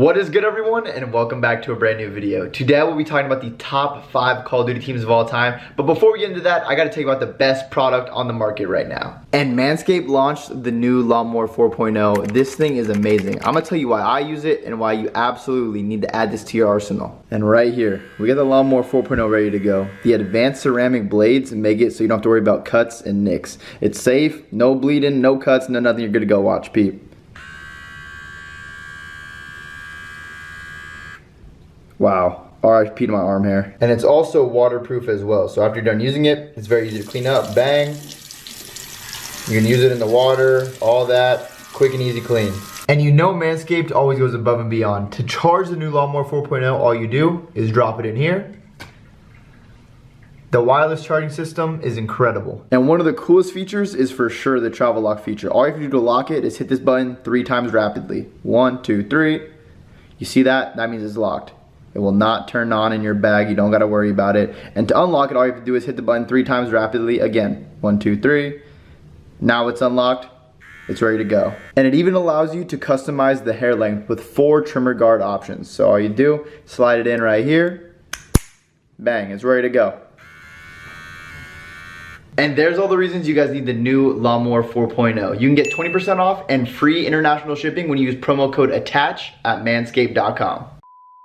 What is good, everyone, and welcome back to a brand new video. Today we'll be talking about the top 5 Call of Duty teams of all time. But before we get into that, I gotta tell you about the best product on the market right now. And Manscaped launched the new Lawnmower 4.0. This thing is amazing. I'm gonna tell you why I use it and why you absolutely need to add this to your arsenal. And right here, we got the Lawnmower 4.0 ready to go. The advanced ceramic blades make it so you don't have to worry about cuts and nicks. It's safe, no bleeding, no cuts, no nothing. You're good to go. Watch, peep. Wow, RIP to my arm hair. And it's also waterproof as well. So after you're done using it, it's very easy to clean up, bang. You can use it in the water, all that, quick and easy clean. And you know Manscaped always goes above and beyond. To charge the new Lawnmower 4.0, all you do is drop it in here. The wireless charging system is incredible. And one of the coolest features is for sure the travel lock feature. All you have to do to lock it is hit this button 3 times rapidly. 1, 2, 3. You see that? That means it's locked. It will not turn on in your bag. You don't got to worry about it. And to unlock it, all you have to do is hit the button 3 times rapidly. Again, 1, 2, 3. Now it's unlocked. It's ready to go. And it even allows you to customize the hair length with 4 trimmer guard options. So all you do, slide it in right here. Bang, it's ready to go. And there's all the reasons you guys need the new Lawnmower 4.0. You can get 20% off and free international shipping when you use promo code ATTACH at manscaped.com.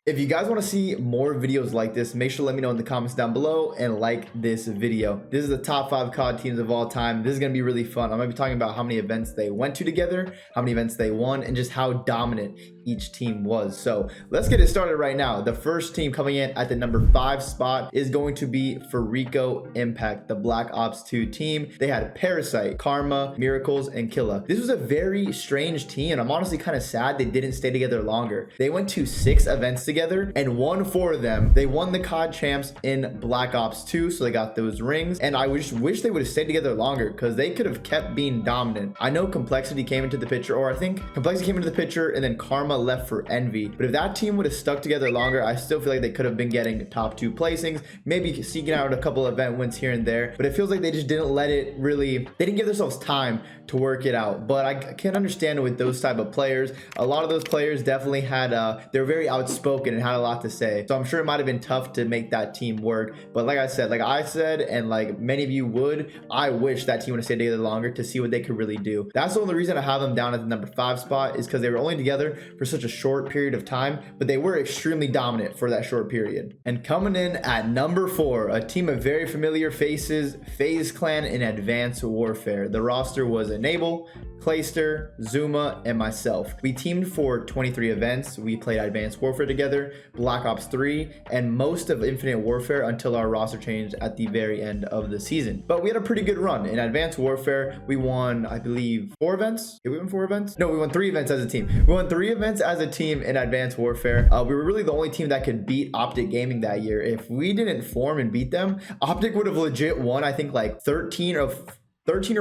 If you guys want to see more videos like this, make sure to let me know in the comments down below and like this video. This is the top 5 COD teams of all time. This is going to be really fun. I'm going to be talking about how many events they went to together, how many events they won, and just how dominant each team was. So let's get it started right now. The first team coming in at the number 5 spot is going to be for Rico Impact, the Black Ops 2 team. They had Parasite, Karma, Miracles, and Killa. This was a very strange team, and I'm honestly kind of sad they didn't stay together longer. They went to 6 events together and won 4 of them. They won the COD champs in Black Ops 2, so they got those rings. And I just wish they would have stayed together longer because they could have kept being dominant. I know Complexity came into the picture, or I think Complexity came into the picture and then Karma left for Envy. But if that team would have stuck together longer, I still feel like they could have been getting top 2 placings, maybe seeking out a couple event wins here and there. But it feels like they just didn't let it really, they didn't give themselves time to work it out. But I can understand it with those type of players. A lot of those players definitely had, they're very outspoken and had a lot to say. So I'm sure it might have been tough to make that team work. But like I said, and like many of you would, I wish that team would have stayed together longer to see what they could really do. That's the only reason I have them down at the number 5 spot is because they were only together for such a short period of time, but they were extremely dominant for that short period. And coming in at number 4, a team of very familiar faces, FaZe Clan in Advanced Warfare. The roster was Enable, Clayster, Zuma, and myself. We teamed for 23 events. We played Advanced Warfare together, Black Ops 3, and most of Infinite Warfare until our roster changed at the very end of the season. But we had a pretty good run. In Advanced Warfare, we won, I believe, 4 events. Did we win 4 events? No, we won 3 events as a team. We won 3 events as a team in Advanced Warfare. We were really the only team that could beat Optic Gaming that year. If we didn't form and beat them, Optic would have legit won, I think, like 13 or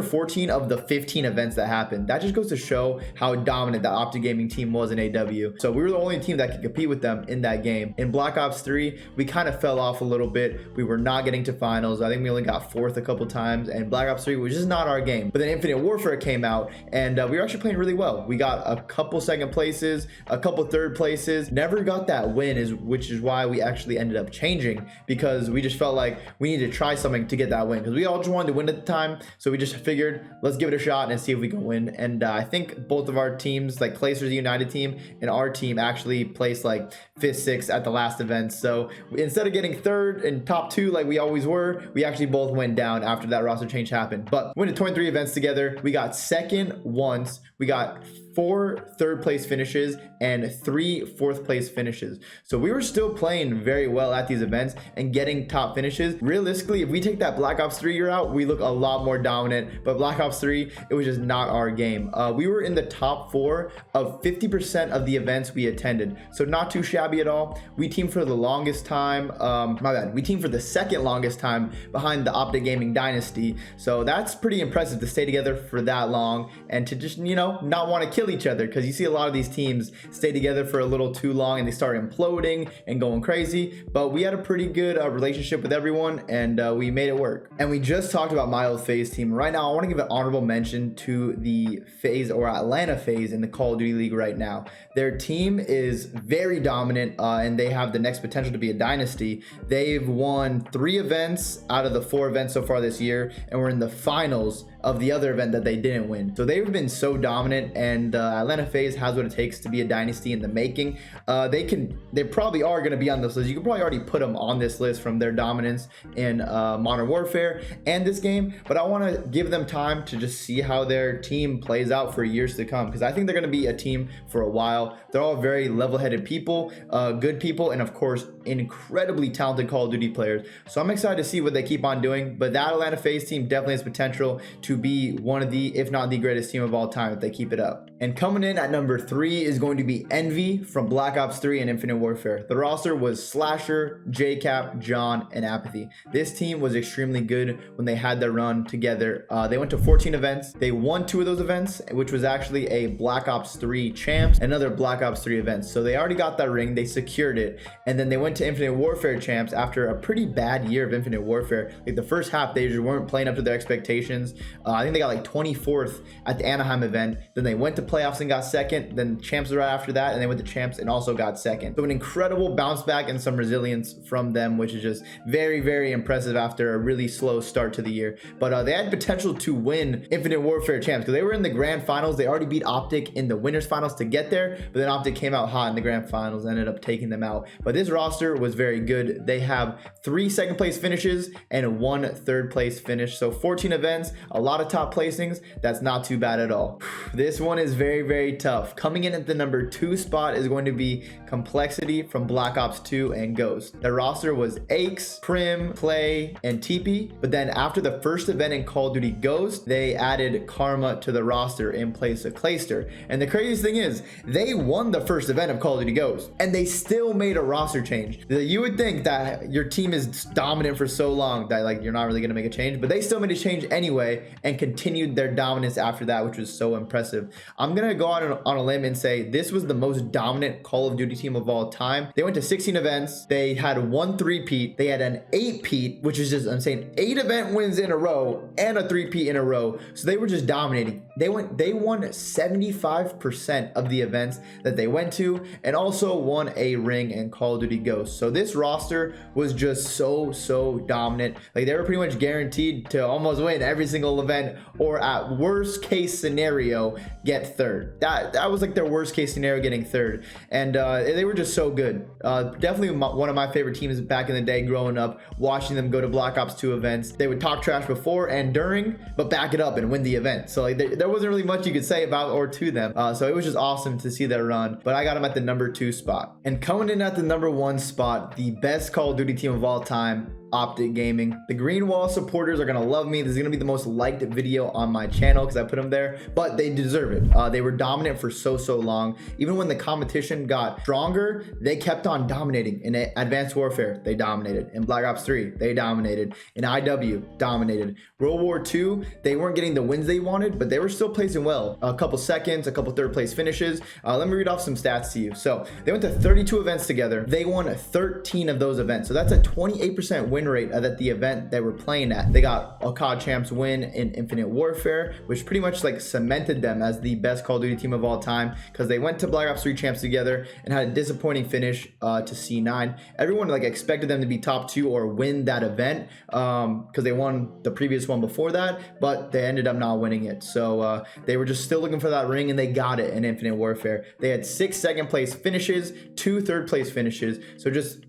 14 of the 15 events that happened. That just goes to show how dominant that Optic Gaming team was in AW. So we were the only team that could compete with them in that game. In Black Ops 3, we kind of fell off a little bit. We were not getting to finals. I think we only got 4th a couple times, and Black Ops 3 was just not our game. But then Infinite Warfare came out, and we were actually playing really well. We got a couple 2nd places, a couple 3rd places, never got that win, which is why we actually ended up changing, because we just felt like we needed to try something to get that win, because we all just wanted to win at the time. So we just figured, let's give it a shot and see if we can win. And I think both of our teams, like Clayster's United team and our team, actually placed like 5th, 6th at the last event. So instead of getting 3rd and top 2 like we always were, we actually both went down after that roster change happened. But we went to 23 events together. We got 2nd once. We got 4 3rd place finishes and 3 4th place finishes. So we were still playing very well at these events and getting top finishes. Realistically, if we take that Black Ops 3 year out, we look a lot more dominant. But Black Ops 3, it was just not our game. We were in the top 4 of 50% of the events we attended. So not too shabby at all. We teamed for the longest time. We teamed for the 2nd longest time behind the Optic Gaming dynasty. So that's pretty impressive to stay together for that long and to just, you know, not want to kill kill each other, because you see a lot of these teams stay together for a little too long and they start imploding and going crazy. But we had a pretty good relationship with everyone, and we made it work. And we just talked about my old FaZe team. Right now, I want to give an honorable mention to the FaZe or Atlanta FaZe in the Call of Duty League right now. Their team is very dominant, and they have the next potential to be a dynasty. They've won 3 events out of the 4 events so far this year, and we're in the finals of the other event that they didn't win. So they've been so dominant, and Atlanta FaZe has what it takes to be a dynasty in the making. They probably are going to be on this list. You can probably already put them on this list from their dominance in Modern Warfare and this game, but I want to give them time to just see how their team plays out for years to come, because I think they're going to be a team for a while. They're all very level-headed people, good people, and of course incredibly talented Call of Duty players. So I'm excited to see what they keep on doing, but that Atlanta FaZe team definitely has potential to be one of the, if not the greatest team of all time if they keep it up. And coming in at number 3 is going to be Envy from Black Ops 3 and Infinite Warfare. The roster was Slasher, JCap, John, and Apathy. This team was extremely good when they had their run together. They went to 14 events. They won 2 of those events, which was actually a Black Ops 3 champs and another Black Ops 3 events. So they already got that ring, they secured it, and then they went to Infinite Warfare champs after a pretty bad year of Infinite Warfare. Like the first half, they just weren't playing up to their expectations. I think they got like 24th at the Anaheim event. Then they went to playoffs and got second. Then champs right after that, and they went to champs and also got second. So an incredible bounce back and some resilience from them, which is just very, very impressive after a really slow start to the year. But they had potential to win Infinite Warfare champs because they were in the grand finals. They already beat Optic in the winners finals to get there, but then Optic came out hot in the grand finals, ended up taking them out. But this roster was very good. They have 3 second place finishes and 1 third place finish. So 14 events, a lot of top placings. That's not too bad at all. This one is very, very tough. Coming in at the number 2 spot is going to be Complexity from Black Ops 2 and Ghost. Their roster was Aches, Prim, Clay, and TP. But then after the first event in Call of Duty Ghost, they added Karma to the roster in place of Clayster. And the craziest thing is, they won the first event of Call of Duty Ghost, and they still made a roster change. You would think that your team is dominant for so long that like you're not really gonna make a change, but they still made a change anyway and continued their dominance after that, which was so impressive. I'm gonna go out on a limb and say this was the most dominant Call of Duty team of all time. They went to 16 events. They had 1 3-peat. They had an 8-peat, which is just insane. 8 event wins in a row and a 3-peat in a row. So they were just dominating. They won 75% of the events that they went to, and also won a ring in Call of Duty Ghost. So this roster was just so dominant. Like they were pretty much guaranteed to almost win every single event, or at worst case scenario get third. That was like their worst case scenario, getting third. And they were just so good. Definitely one of my favorite teams back in the day growing up, watching them go to Black Ops 2 events. They would talk trash before and during, but back it up and win the event. So like there wasn't really much you could say about or to them. So it was just awesome to see their run. But I got them at the number 2 spot. And coming in at the number 1 spot, the best Call of Duty team of all time, Optic Gaming. The Green Wall supporters are gonna love me. This is gonna be the most liked video on my channel because I put them there, but they deserve it. They were dominant for so long. Even when the competition got stronger, they kept on dominating. In Advanced Warfare, they dominated. In Black Ops 3, they dominated. In IW, dominated. World War II, they weren't getting the wins they wanted, but they were still placing well. A couple seconds, a couple third place finishes. Let me read off some stats to you. So they went to 32 events together. They won 13 of those events. So that's a 28% win rate at the event they were playing at. They got a COD champs win in Infinite Warfare, which pretty much like cemented them as the best Call of Duty team of all time, because they went to Black Ops 3 champs together and had a disappointing finish to C9. Everyone like expected them to be top 2 or win that event because they won the previous one before that, but they ended up not winning it. So they were just still looking for that ring, and they got it in Infinite Warfare. They had 6 second place finishes, 2 third place finishes. So just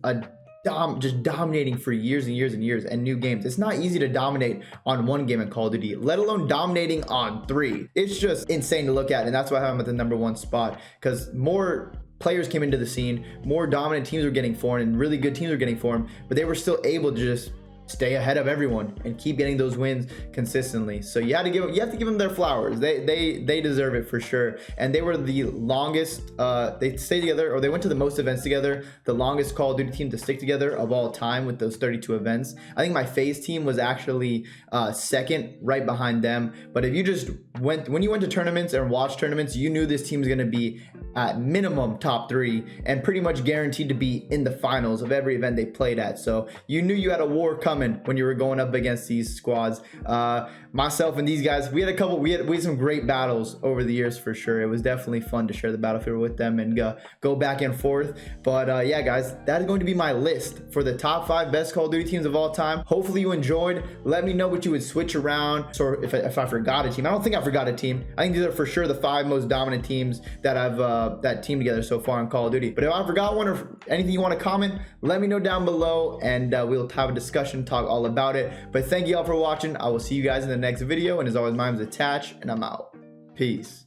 dominating for years and years and years, and new games. It's not easy to dominate on one game in Call of Duty, let alone dominating on 3. It's just insane to look at, and that's why I'm at the number 1 spot, because more players came into the scene, more dominant teams were getting formed, and really good teams were getting formed, but they were still able to just stay ahead of everyone and keep getting those wins consistently. So you have to give them their flowers. They deserve it for sure. And they were the longest they stayed together, or they went to the most events together, the longest Call of Duty team to stick together of all time with those 32 events. I think my FaZe team was actually second, right behind them. But if you just when you went to tournaments and watched tournaments, you knew this team was going to be at minimum top 3 and pretty much guaranteed to be in the finals of every event they played at. So you knew you had a war coming when you were going up against these squads. Myself and these guys, we had some great battles over the years for sure. It was definitely fun to share the battlefield with them and go back and forth. But yeah, guys, that is going to be my list for the top 5 best Call of Duty teams of all time. Hopefully you enjoyed. Let me know what you would switch around. So if I forgot a team, I don't think I forgot a team. I think these are for sure the 5 most dominant teams that I've that team together so far in Call of Duty. But if I forgot one or anything you want to comment, let me know down below, and we'll have a discussion, talk all about it. But thank you all for watching. I will see you guys in the next video, and as always, my name is Attach, and I'm out. Peace.